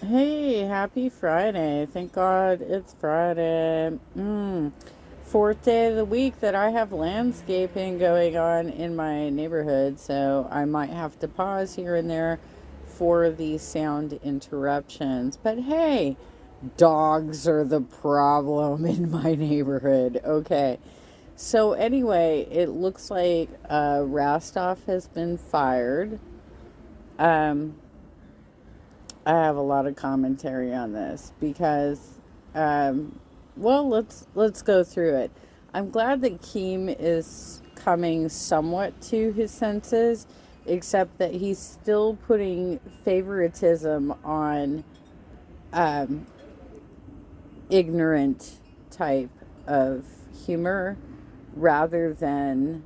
Hey, happy Friday. Thank God it's Friday. Fourth day of the week that I have landscaping going on in my neighborhood, so I might have to pause here and there for the sound interruptions. But hey, dogs are the problem in my neighborhood. Okay. So anyway, it looks like Rastov has been fired. Um, I have a lot of commentary on this because, um, well, let's go through it. I'm glad that Keem is coming somewhat to his senses, except that he's still putting favoritism on um, ignorant type of humor rather than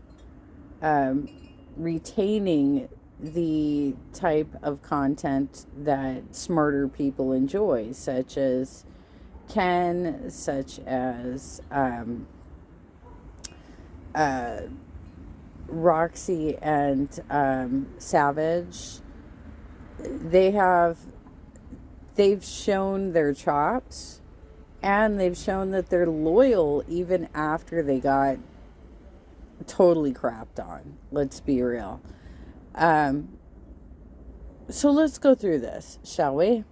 um, retaining the type of content that smarter people enjoy, such as Ken, such as uh, Roxy and Savage. They have they've shown their chops, and they've shown that they're loyal even after they got totally crapped on. Let's be real. Um, so let's go through this, shall we?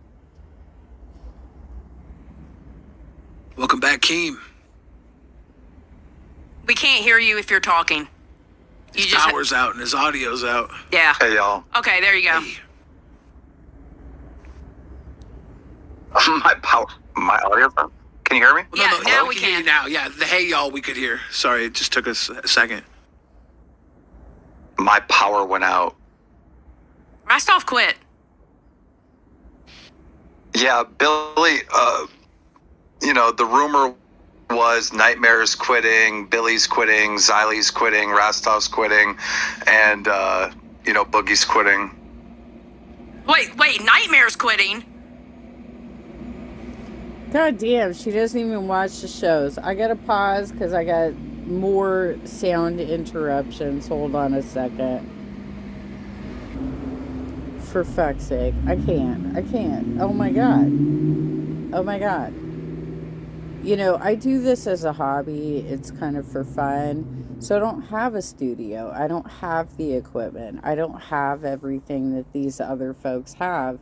Welcome back, Keem. We can't hear you if you're talking. His power's out and his audio's out. Yeah. Hey, y'all. Okay, there you go. Hey, My audio's on. Can you hear me? Yeah, now we hear you can. now. Yeah, the hey y'all we could hear. Sorry, it just took us a second. My power went out. Rastov quit. Yeah, Billy, the rumor was Nightmare's quitting, Billy's quitting, Xylee's quitting, Rastov's quitting, and, Boogie's quitting. Wait, Nightmare's quitting? God damn, she doesn't even watch the shows. I gotta pause because I got more sound interruptions. Hold on a second. For fuck's sake. I can't. Oh my god. Oh my god. I do this as a hobby. It's kind of for fun. So I don't have a studio. I don't have the equipment. I don't have everything that these other folks have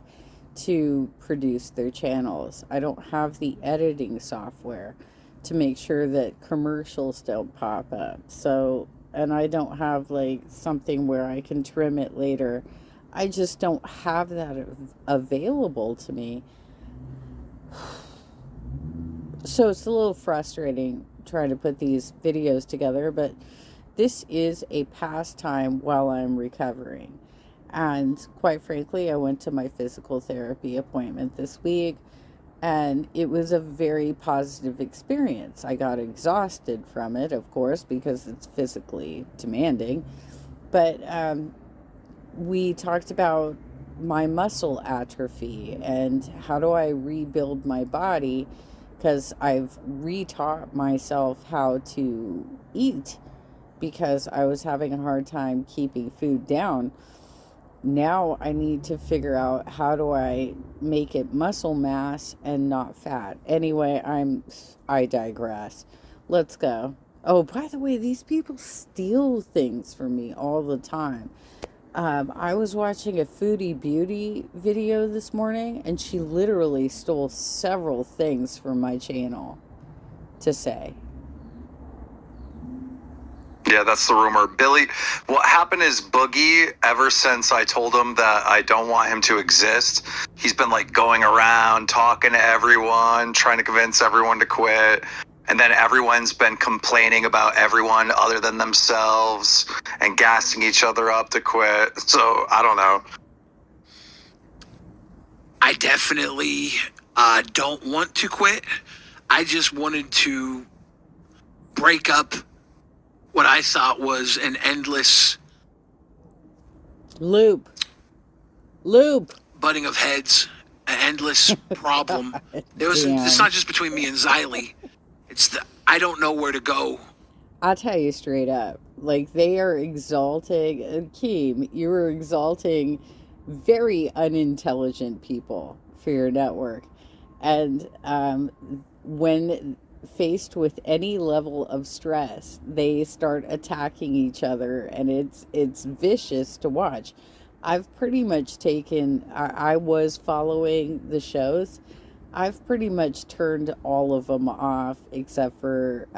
to produce their channels. I don't have the editing software to make sure that commercials don't pop up. So, and I don't have like something where I can trim it later. I just don't have that available to me. So it's a little frustrating trying to put these videos together, but this is a pastime while I'm recovering. And quite frankly, I went to my physical therapy appointment this week, and it was a very positive experience. I got exhausted from it, of course, because it's physically demanding. But we talked about my muscle atrophy and how do I rebuild my body, because I've retaught myself how to eat because I was having a hard time keeping food down. Now I need to figure out how do I make it muscle mass and not fat. Anyway, I digress. Let's go. Oh, by the way, these people steal things from me all the time. I was watching a foodie beauty video this morning, and she literally stole several things from my channel to say. Yeah, that's the rumor. Billy, what happened is Boogie, ever since I told him that I don't want him to exist, he's been like going around talking to everyone, trying to convince everyone to quit. And then everyone's been complaining about everyone other than themselves and gassing each other up to quit. So, I don't know. I definitely don't want to quit. I just wanted to break up what I thought was an endless Loop. butting of heads, an endless problem. It's Damn. not just between me and Xylee. I don't know where to go. I'll tell you straight up. Like, they are exalting. Keem, you were exalting very unintelligent people for your network. And when faced with any level of stress, they start attacking each other, and it's vicious to watch. I've pretty much taken, I was following the shows. I've pretty much turned all of them off except for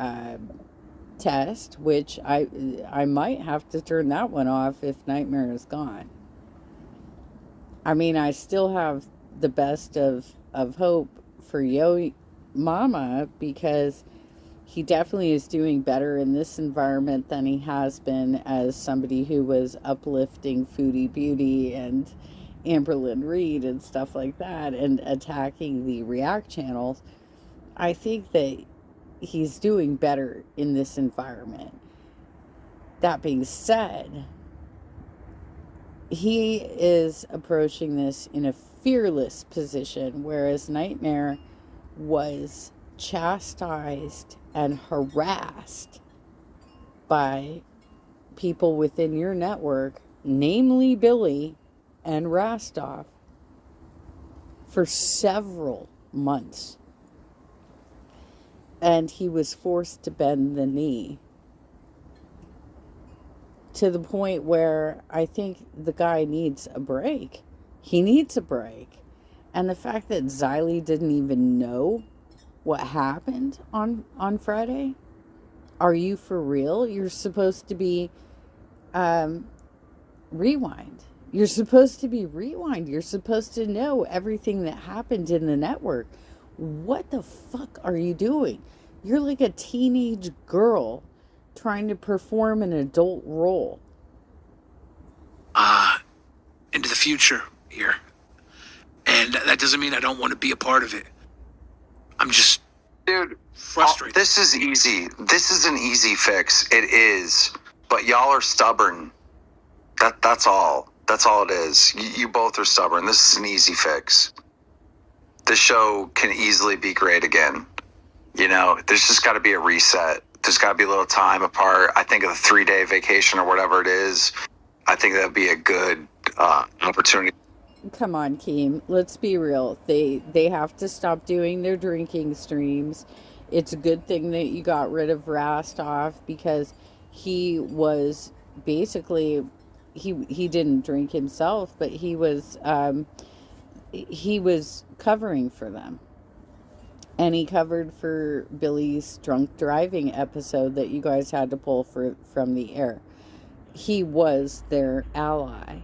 Test, which I might have to turn that one off if Nightmare is gone. I mean, I still have the best of hope for Yo Mama, because he definitely is doing better in this environment than he has been as somebody who was uplifting Foodie Beauty and Amberlynn Reed and stuff like that and attacking the React channels. I think that he's doing better in this environment. That being said, he is approaching this in a fearless position, whereas Nightmare was chastised and harassed by people within your network, namely Billy and Rastov, for several months. And he was forced to bend the knee to the point where I think the guy needs a break. He needs a break. And the fact that Xylee didn't even know what happened on Friday? Are you for real? You're supposed to be rewind. You're supposed to be rewind. You're supposed to know everything that happened in the network. What the fuck are you doing? You're like a teenage girl trying to perform an adult role. Into the future here. And that doesn't mean I don't want to be a part of it. I'm just, dude, frustrated. This is easy. This is an easy fix. It is. But y'all are stubborn. That's all. That's all it is. You both are stubborn. This is an easy fix. This show can easily be great again. You know, there's just got to be a reset. There's got to be a little time apart. I think of the 3-day vacation or whatever it is. I think that'd be a good opportunity. Come on, Keem. Let's be real. They have to stop doing their drinking streams. It's a good thing that you got rid of Rastov, because he was basically he didn't drink himself, but he was covering for them. And he covered for Billy's drunk driving episode that you guys had to pull from the air. He was their ally.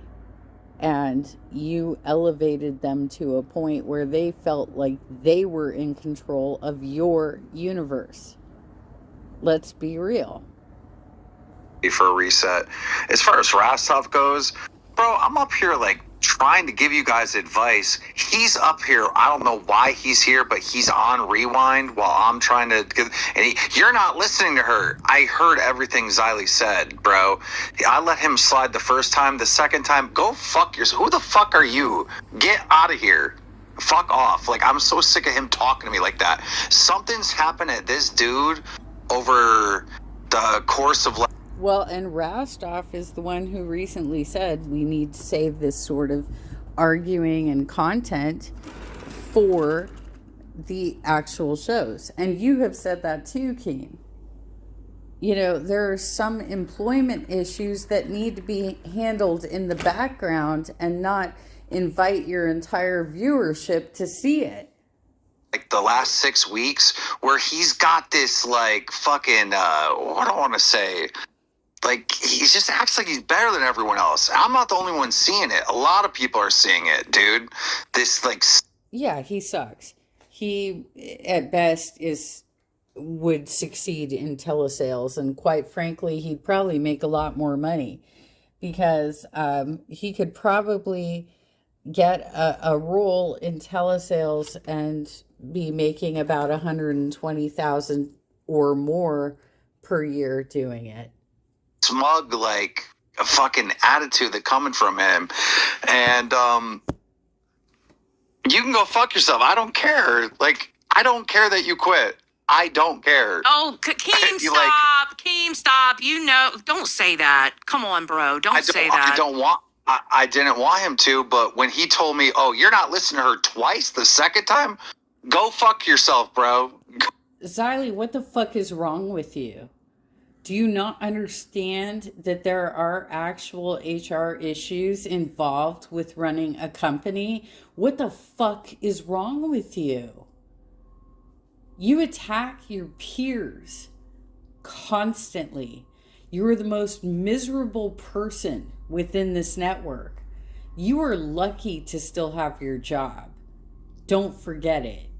And you elevated them to a point where they felt like they were in control of your universe. Let's be real. For a reset. As far as Rastov goes, bro, I'm up here like trying to give you guys advice. He's up here. I don't know why he's here, but he's on rewind while I'm trying to give. And you're not listening to her. I heard everything Xylee said, bro. I let him slide the first time. The second time, go fuck yourself. Who the fuck are you? Get out of here. Fuck off. Like, I'm so sick of him talking to me like that. Something's happened at this dude over the course of life. Well, and Rastov is the one who recently said we need to save this sort of arguing and content for the actual shows. And you have said that too, Keem. You know, there are some employment issues that need to be handled in the background and not invite your entire viewership to see it. Like the last 6 weeks where he's got this like fucking, what do I want to say? Like, he just acts like he's better than everyone else. I'm not the only one seeing it. A lot of people are seeing it, dude. This, like... Yeah, he sucks. He, at best, would succeed in telesales. And quite frankly, he'd probably make a lot more money. Because he could probably get a role in telesales and be making about $120,000 or more per year doing it. Smug, like a fucking attitude that coming from him, and you can go fuck yourself. I don't care. Like, I don't care that you quit. I don't care. Oh, Keem, stop. Keem, stop. You know, don't say that. Come on, bro. Don't say that. I didn't want him to, but when he told me, "Oh, you're not listening to her twice the second time," go fuck yourself, bro. Xylee, what the fuck is wrong with you? Do you not understand that there are actual HR issues involved with running a company? What the fuck is wrong with you? You attack your peers constantly. You are the most miserable person within this network. You are lucky to still have your job. Don't forget it.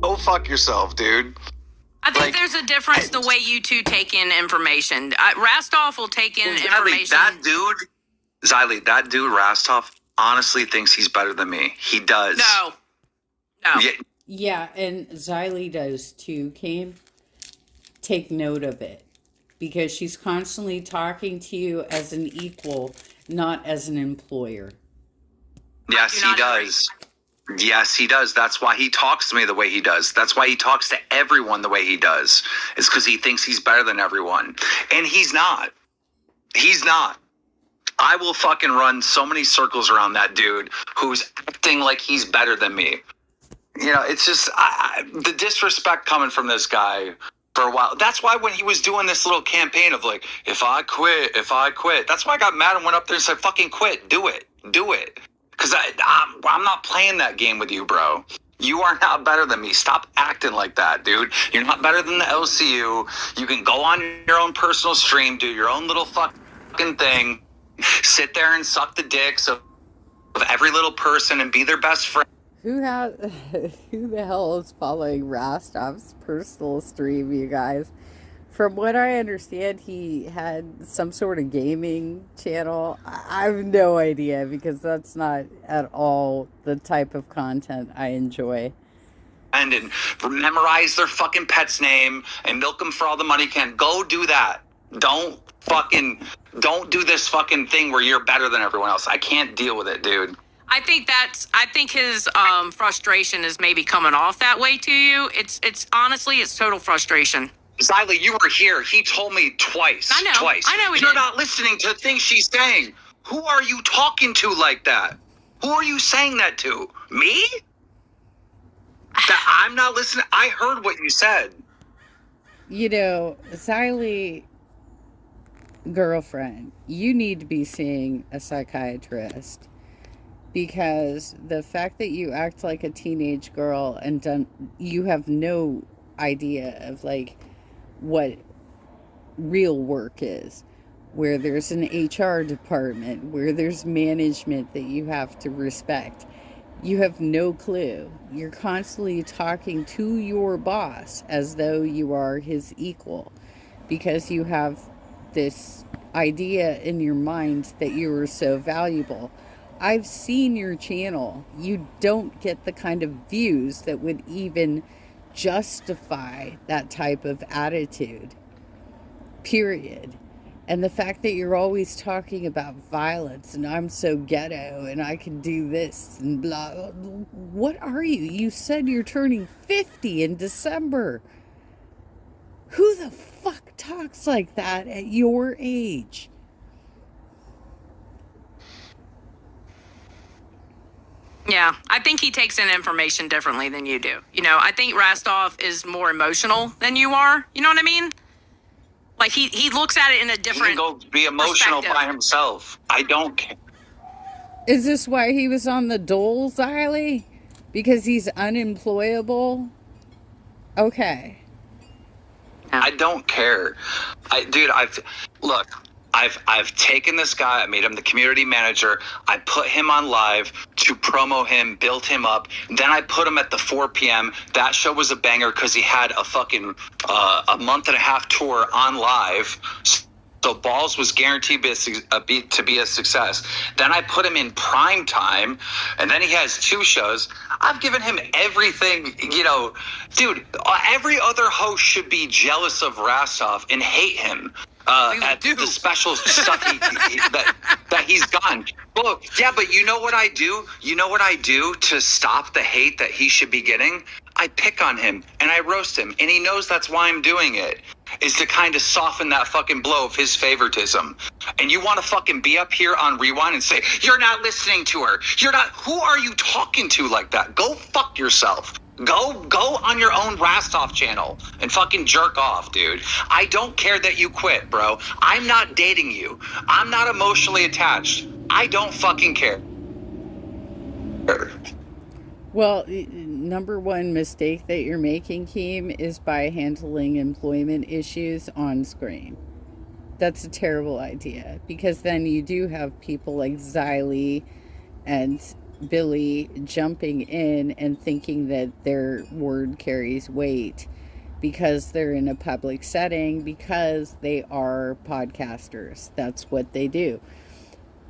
Go fuck yourself, dude. I think there's a difference the way you two take in information. Rastov will take in information. Xylee, that dude Rastov honestly thinks he's better than me. He does. No. Yeah, and Xylee does too, Keem. Take note of it. Because she's constantly talking to you as an equal, not as an employer. Yes, he does. Yes, he does. That's why he talks to me the way he does. That's why he talks to everyone the way he does. It's because he thinks he's better than everyone. And he's not. He's not. I will fucking run so many circles around that dude who's acting like he's better than me. You know, it's just the disrespect coming from this guy for a while. That's why when he was doing this little campaign of like, if I quit, that's why I got mad and went up there and said, fucking quit. Do it. Because I'm not playing that game with you, bro. You are not better than me. Stop acting like that, dude. You're not better than the LCU. You can go on your own personal stream, do your own little fucking thing, sit there and suck the dicks of every little person and be their best friend. Who the hell is following Rastov's personal stream, you guys? From what I understand, he had some sort of gaming channel. I have no idea because that's not at all the type of content I enjoy. And memorize their fucking pet's name and milk them for all the money you can. Go do that. Don't do this fucking thing where you're better than everyone else. I can't deal with it, dude. I think his frustration is maybe coming off that way to you. It's honestly, it's total frustration. Xylee, you were here. He told me twice. I know. Twice. I know. You're not listening to the things she's saying. Who are you talking to like that? Who are you saying that to? Me? That I'm not listening. I heard what you said. You know, Xylee, girlfriend, you need to be seeing a psychiatrist. Because the fact that you act like a teenage girl and you have no idea of like what real work is, where there's an HR department, where there's management that you have to respect. You have no clue. You're constantly talking to your boss as though you are his equal because you have this idea in your mind that you are so valuable. I've seen your channel. You don't get the kind of views that would even justify that type of attitude. Period. And the fact that you're always talking about violence and I'm so ghetto and I can do this and blah. What are you? You said you're turning 50 in December. Who the fuck talks like that at your age? Yeah, I think he takes in information differently than you do. You know, I think Rastov is more emotional than you are. You know what I mean? Like he looks at it in a different. He can go be emotional by himself. I don't care. Is this why he was on the dole, Xylee? Because he's unemployable? Okay. I don't care. I've taken this guy, I made him the community manager, I put him on live to promo him, build him up, then I put him at the 4 p.m. That show was a banger because he had a fucking a month and a half tour on live, so Balls was guaranteed to be a success. Then I put him in prime time, and then he has 2 shows. I've given him everything, you know. Dude, every other host should be jealous of Rastov and hate him. At the special stuff that he's gotten. Well, yeah, but you know what I do? You know what I do to stop the hate that he should be getting? I pick on him and I roast him, and he knows that's why I'm doing it. is to kind of soften that fucking blow of his favoritism. And you want to fucking be up here on Rewind and say, you're not listening to her. You're not, who are you talking to like that? Go fuck yourself. Go on your own Rastov channel and fucking jerk off, dude. I don't care that you quit, bro. I'm not dating you. I'm not emotionally attached. I don't fucking care. Well, number one mistake that you're making, Keem, is by handling employment issues on screen. That's a terrible idea, because then you do have people like Xylee and Billy jumping in and thinking that their word carries weight because they're in a public setting, because they are podcasters. That's what they do.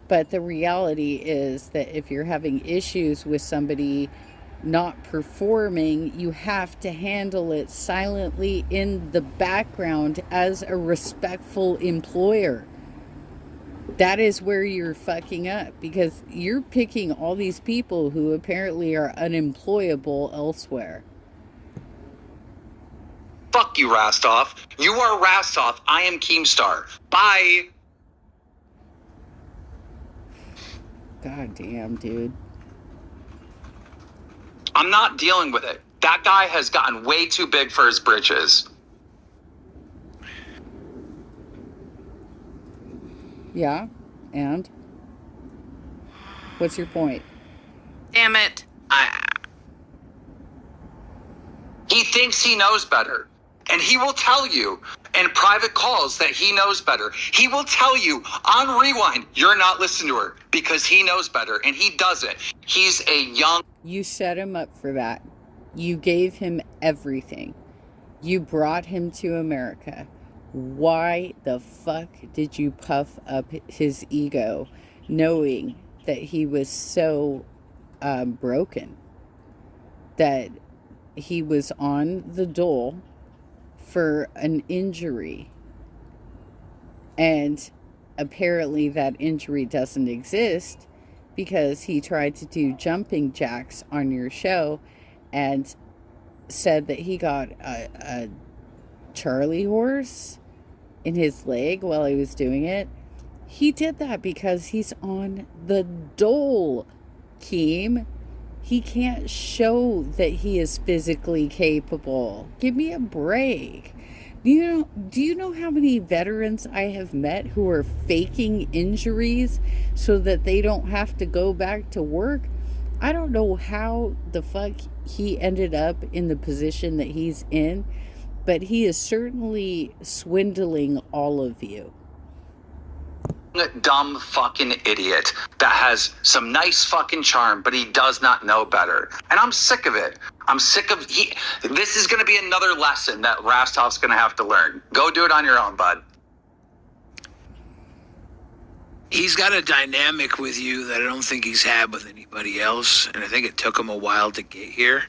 But the reality is that if you're having issues with somebody not performing, you have to handle it silently in the background as a respectful employer. That is where you're fucking up, because you're picking all these people who apparently are unemployable elsewhere. Fuck you, Rastov. You are Rastov. I am Keemstar. Bye. God damn, dude. I'm not dealing with it. That guy has gotten way too big for his britches. Yeah, and? What's your point? Damn it. He thinks he knows better. And he will tell you in private calls that he knows better. He will tell you on Rewind, you're not listening to her, because he knows better, and he doesn't. He's a young... You set him up for that. You gave him everything. You brought him to America. Why the fuck did you puff up his ego knowing that he was so broken, that he was on the dole for an injury, and apparently that injury doesn't exist because he tried to do jumping jacks on your show and said that he got a Charlie horse in his leg while he was doing it. He did that because he's on the dole, Keem. He can't show that he is physically capable. Give me a break. Do you know how many veterans I have met who are faking injuries so that they don't have to go back to work? I don't know how the fuck he ended up in the position that he's in, but he is certainly swindling all of you. Dumb fucking idiot that has some nice fucking charm, but he does not know better. And I'm sick of it. I'm sick of... This is going to be another lesson that Rastov's going to have to learn. Go do it on your own, bud. He's got a dynamic with you that I don't think he's had with anybody else, and I think it took him a while to get here,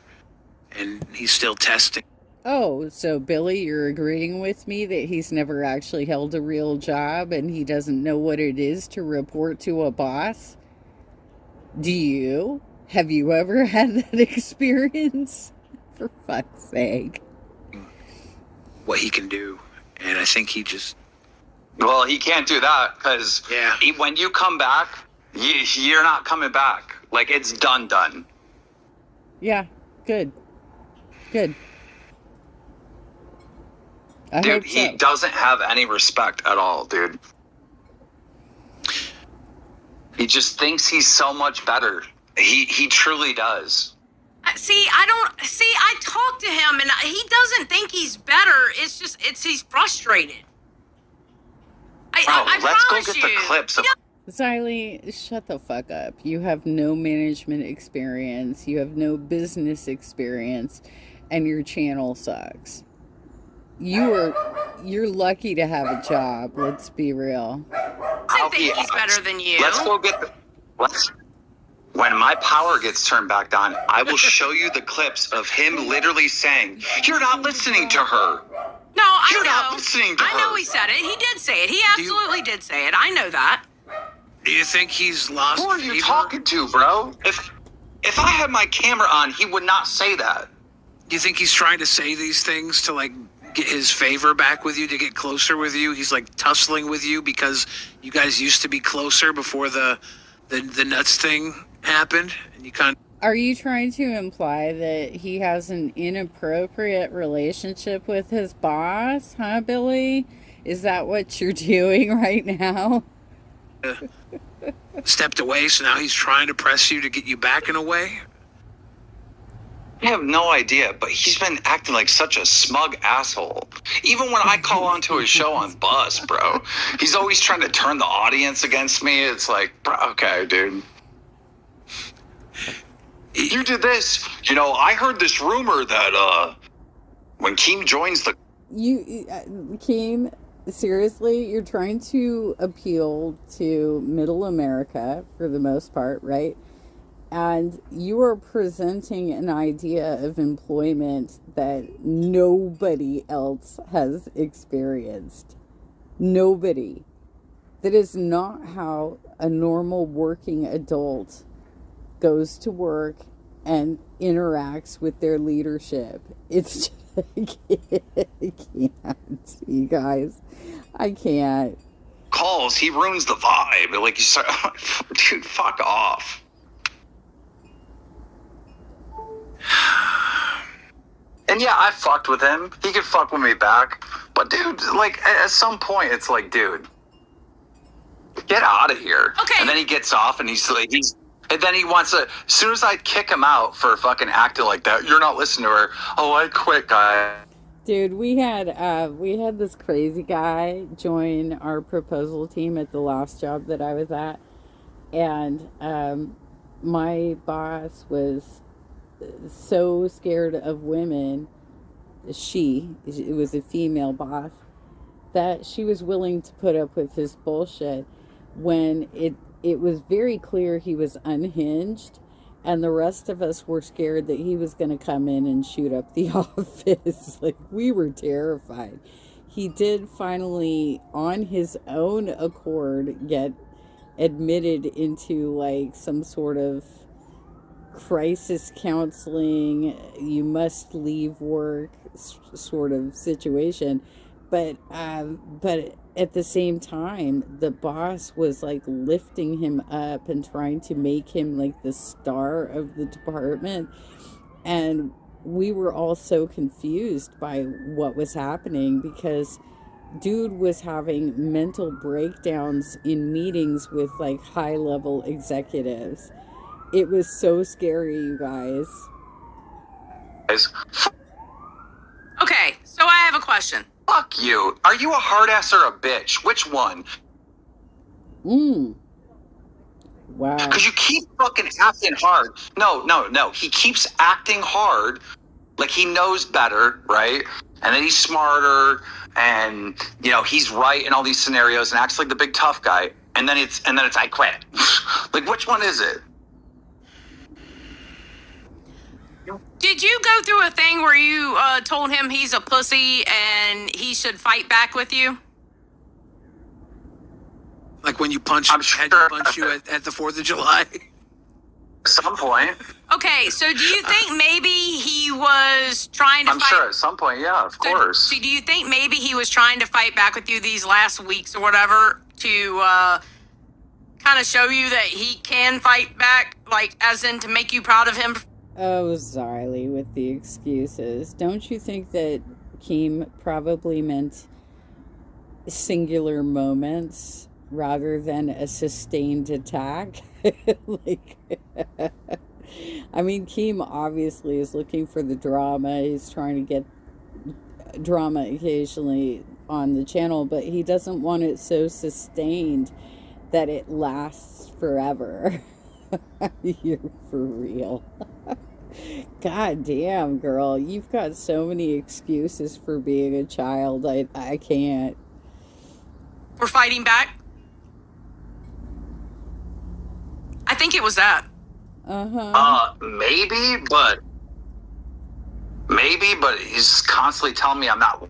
and he's still testing. Oh, so Billy, you're agreeing with me that he's never actually held a real job and he doesn't know what it is to report to a boss? Do you? Have you ever had that experience? For fuck's sake. What he can do, and I think he just... Well, he can't do that because when you come back, you're not coming back. Like, it's done. Yeah, good. I dude, hope so. He doesn't have any respect at all, dude. He just thinks he's so much better. He truly does. I talked to him and he doesn't think he's better. He's frustrated. Let's go get the clips of... Xylee, shut the fuck up. You have no management experience. You have no business experience. And your channel sucks. You're lucky to have a job. Let's be real. I think he's better than you. Let's go get when my power gets turned back on, I will show you the clips of him literally saying, "You're not listening to her." No, I You're know. not listening to her. I know he said it. He did say it. He absolutely did say it. I know that. Do you think he's lost Who are you favor? talking to, bro? If I had my camera on, he would not say that. Do you think he's trying to say these things to, like, get his favor back with you, to get closer with you. He's like tussling with you because you guys used to be closer before the nuts thing happened, and you kind of. Are you trying to imply that he has an inappropriate relationship with his boss, huh, Billy? Is that what you're doing right now? Stepped away, so now he's trying to press you to get you back in a way. I have no idea, but he's been acting like such a smug asshole. Even when I call onto his show on Buzz, bro, he's always trying to turn the audience against me. It's like, bro, okay, dude. You did this. You know, I heard this rumor that when Keem joins the... Keem, seriously, you're trying to appeal to middle America for the most part, right? And you are presenting an idea of employment that nobody else has experienced. Nobody. That is not how a normal working adult goes to work and interacts with their leadership. It's just, I can't, you guys. I can't. Calls, he ruins the vibe. Like, dude, fuck off. And yeah, I fucked with him. He could fuck with me back. But dude, like, at some point, it's like, dude, get out of here. Okay. And then he gets off and and then he wants to, as soon as I kick him out for fucking acting like that, you're not listening to her. Oh, I quit, guy. Dude, we had this crazy guy join our proposal team at the last job that I was at. And my boss was so scared of women, it was a female boss, that she was willing to put up with his bullshit when it was very clear he was unhinged, and the rest of us were scared that he was going to come in and shoot up the office. Like, we were terrified. He did finally, on his own accord, get admitted into like some sort of crisis counseling, you must leave work sort of situation. But at the same time, the boss was like lifting him up and trying to make him like the star of the department. And we were all so confused by what was happening, because dude was having mental breakdowns in meetings with like high level executives. It was so scary, you guys. Okay, so I have a question. Fuck you. Are you a hard ass or a bitch? Which one? Wow. Because you keep fucking acting hard. No. He keeps acting hard like he knows better, right? And then he's smarter, and you know he's right in all these scenarios, and acts like the big tough guy. And then it's I quit. Like, which one is it? Did you go through a thing where you told him he's a pussy and he should fight back with you? Like when you punch, I'm sure. had to punch you at the 4th of July. At some point. Okay, so do you think maybe he was trying to I'm fight? sure at some point, yeah, of course. So do you think maybe he was trying to fight back with you these last weeks or whatever to kind of show you that he can fight back, like as in to make you proud of him? Oh, Xylee with the excuses. Don't you think that Keem probably meant singular moments rather than a sustained attack? Like, I mean, Keem obviously is looking for the drama. He's trying to get drama occasionally on the channel, but he doesn't want it so sustained that it lasts forever. You're for real. God damn, girl. You've got so many excuses for being a child. I can't. For fighting back? I think it was that. Maybe, but he's constantly telling me I'm not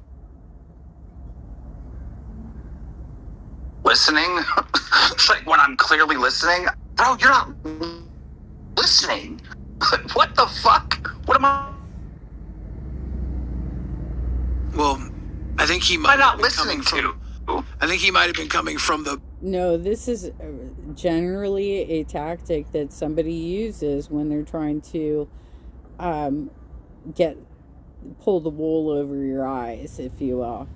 listening. It's like when I'm clearly listening, bro, you're not listening. What the fuck? What am I? Well, think he Am might I not have been listening coming to? from. I think he might have been coming from the. No, this is generally a tactic that somebody uses when they're trying to um, pull the wool over your eyes, if you will.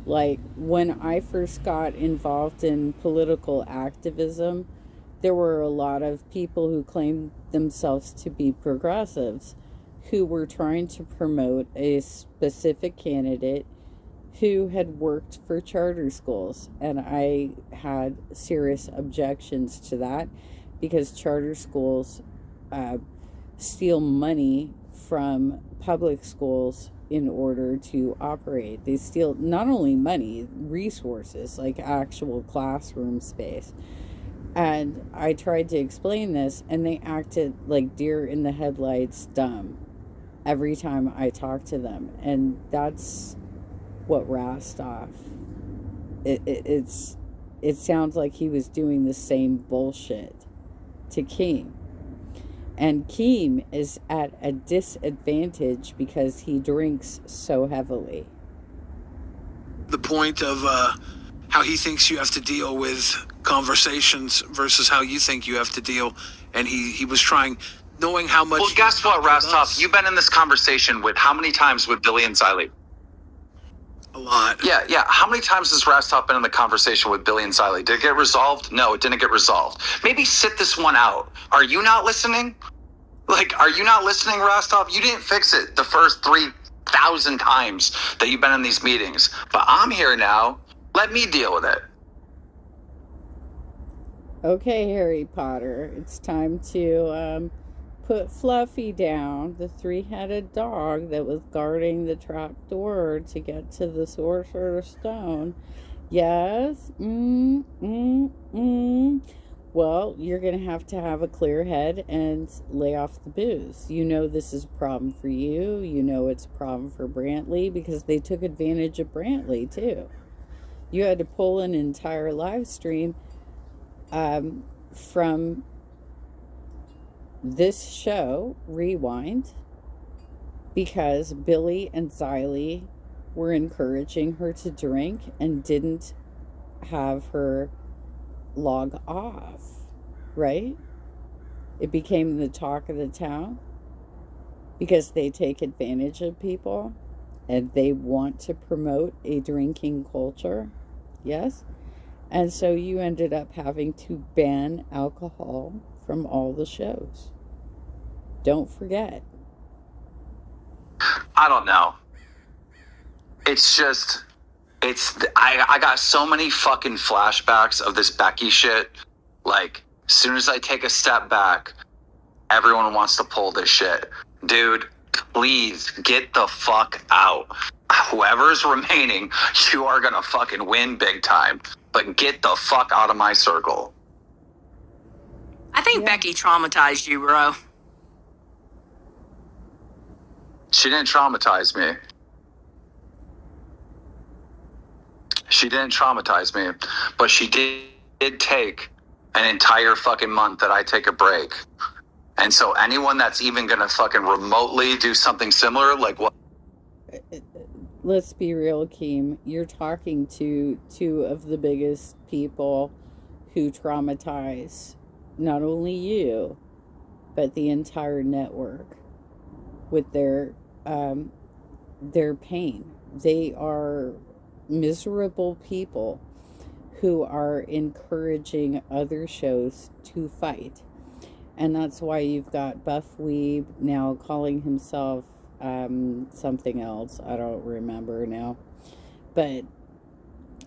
Like, when I first got involved in political activism, there were a lot of people who claimed themselves to be progressives who were trying to promote a specific candidate who had worked for charter schools. And I had serious objections to that because charter schools steal money from public schools in order to operate. They steal not only money, resources, like actual classroom space. And I tried to explain this, and they acted like deer in the headlights, dumb, every time I talked to them. And that's what Rastov. It sounds like he was doing the same bullshit to Keem. And Keem is at a disadvantage because he drinks so heavily. The point of how he thinks you have to deal with conversations versus how you think you have to deal. And he was trying, knowing how much. Well, guess what, Rastov? You've been in this conversation with how many times with Billy and Xylee? A lot. Yeah. How many times has Rastov been in the conversation with Billy and Xylee? Did it get resolved? No, it didn't get resolved. Maybe sit this one out. Are you not listening? Like, are you not listening, Rastov? You didn't fix it the first 3,000 times that you've been in these meetings. But I'm here now. Let me deal with it. Okay, Harry Potter, it's time to put Fluffy down, the three-headed dog that was guarding the trap door to get to the Sorcerer's Stone. Yes? Well, you're going to have a clear head and lay off the booze. You know this is a problem for you. You know it's a problem for Brantley because they took advantage of Brantley, too. You had to pull an entire live stream from this show, Rewind, because Billy and Xylee were encouraging her to drink and didn't have her log off, right? It became the talk of the town because they take advantage of people and they want to promote a drinking culture. Yes? And so you ended up having to ban alcohol from all the shows. Don't forget. I don't know. It's just, I got so many fucking flashbacks of this Becky shit. Like, as soon as I take a step back, everyone wants to pull this shit. Dude, please get the fuck out. Whoever's remaining, you are gonna fucking win big time. But get the fuck out of my circle. I think Becky traumatized you, bro. She didn't traumatize me. She didn't traumatize me. But she did take an entire fucking month that I take a break. And so anyone that's even gonna fucking remotely do something similar, like what? Let's be real, Keem. You're talking to two of the biggest people who traumatize not only you, but the entire network with their pain. They are miserable people who are encouraging other shows to fight. And that's why you've got Buff Weeb now calling himself something else. I don't remember now. But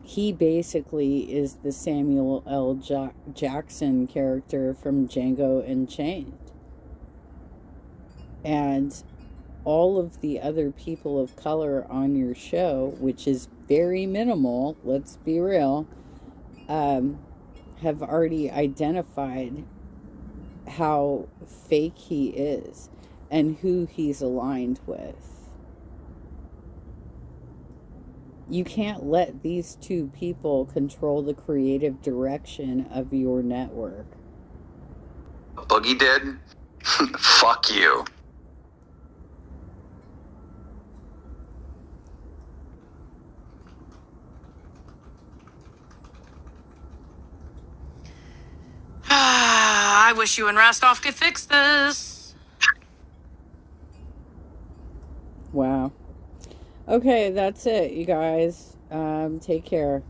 he basically is the Samuel L. Jackson character from Django Unchained. And all of the other people of color on your show, which is very minimal, let's be real, have already identified how fake he is and who he's aligned with. You can't let these two people control the creative direction of your network. Boogie did? Fuck you. I wish you and Rastov could fix this. Wow. Okay, that's it, you guys. Take care.